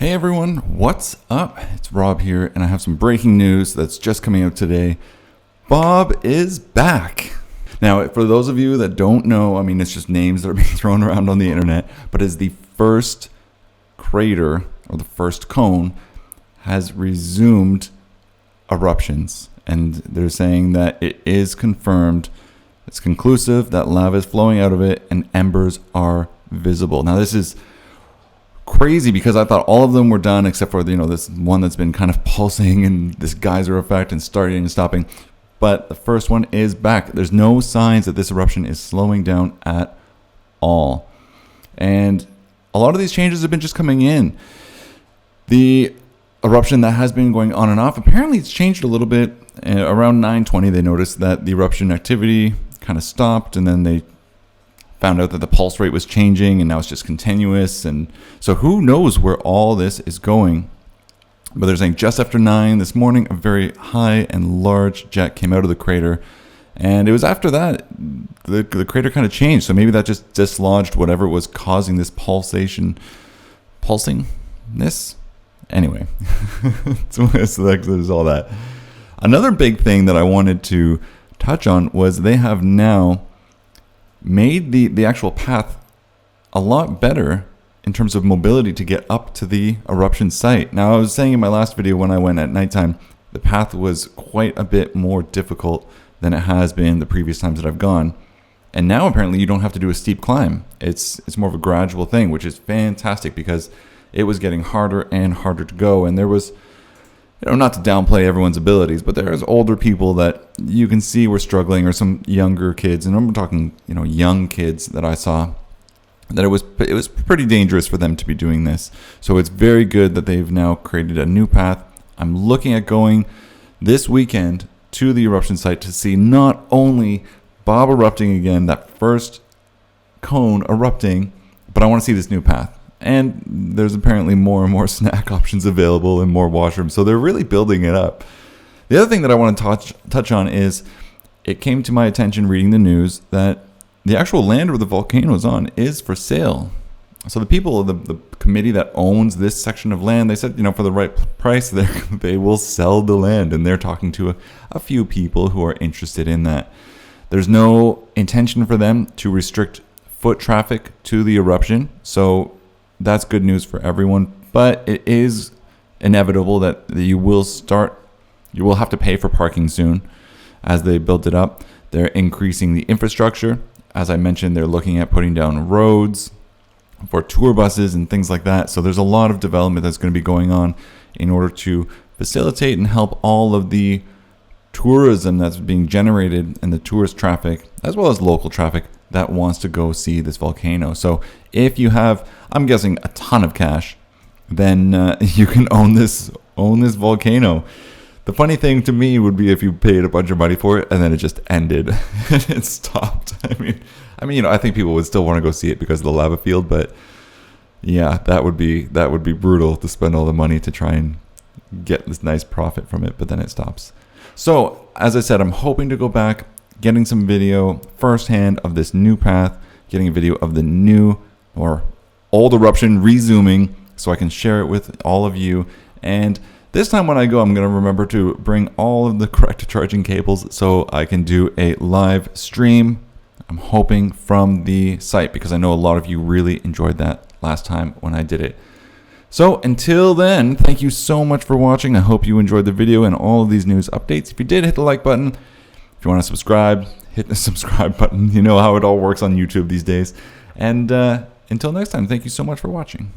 Hey everyone, what's up? It's Rob here, and I have some breaking news that's just coming out today. Bob is back. Now, for those of you that don't know, it's just names that are being thrown around on the internet, but as the first crater, or the first cone, has resumed eruptions. And they're saying that it is confirmed, it's conclusive, that lava is flowing out of it, and embers are visible. Now, this is crazy because I thought all of them were done except for this one that's been kind of pulsing and this geyser effect and starting and stopping. But the first one is back. There's no signs that this eruption is slowing down at all. And a lot of these changes have been just coming in. The eruption that has been going on and off, apparently it's changed a little bit. Around 9:20 they noticed that the eruption activity kind of stopped, and then they found out that the pulse rate was changing, and now it's just continuous. And so who knows where all this is going. But they're saying just after 9 this morning, a very high and large jet came out of the crater. And it was after that, the crater kind of changed. So maybe that just dislodged whatever was causing this pulsingness. Anyway, so there's all that. Another big thing that I wanted to touch on was they have now made the actual path a lot better in terms of mobility to get up to the eruption site. Now, I was saying in my last video when I went at nighttime, the path was quite a bit more difficult than it has been the previous times that I've gone. And now apparently you don't have to do a steep climb. It's more of a gradual thing, which is fantastic because it was getting harder and harder to go. And there was, not to downplay everyone's abilities, but there's older people that you can see were struggling, or some younger kids, and I'm talking, young kids that I saw, that it was pretty dangerous for them to be doing this. So it's very good that they've now created a new path. I'm looking at going this weekend to the eruption site to see not only Bob erupting again, that first cone erupting, but I want to see this new path. And there's apparently more and more snack options available and more washrooms. So they're really building it up. The other thing that I want to touch on is it came to my attention reading the news that the actual land where the volcano is on is for sale. So the people of the committee that owns this section of land, they said, for the right price, they will sell the land. And they're talking to a few people who are interested in that. There's no intention for them to restrict foot traffic to the eruption. So that's good news for everyone, but it is inevitable that you will have to pay for parking soon as they build it up. They're increasing the infrastructure. As I mentioned, they're looking at putting down roads for tour buses and things like that. So there's a lot of development that's going to be going on in order to facilitate and help all of the tourism that's being generated and the tourist traffic, as well as local traffic that wants to go see this volcano. So if you have, I'm guessing, a ton of cash, then you can own this volcano. The funny thing to me would be if you paid a bunch of money for it and then it just ended and it stopped. I think people would still want to go see it because of the lava field, but yeah, that would be brutal to spend all the money to try and get this nice profit from it, but then it stops. So, as I said, I'm hoping to go back, getting some video firsthand of this new path, getting a video of the new or old eruption resuming so I can share it with all of you. And this time when I go, I'm going to remember to bring all of the correct charging cables so I can do a live stream, I'm hoping, from the site, because I know a lot of you really enjoyed that last time when I did it. So until then, thank you so much for watching. I hope you enjoyed the video and all of these news updates. If you did, hit the like button. If you want to subscribe, hit the subscribe button. You know how it all works on YouTube these days. And until next time, thank you so much for watching.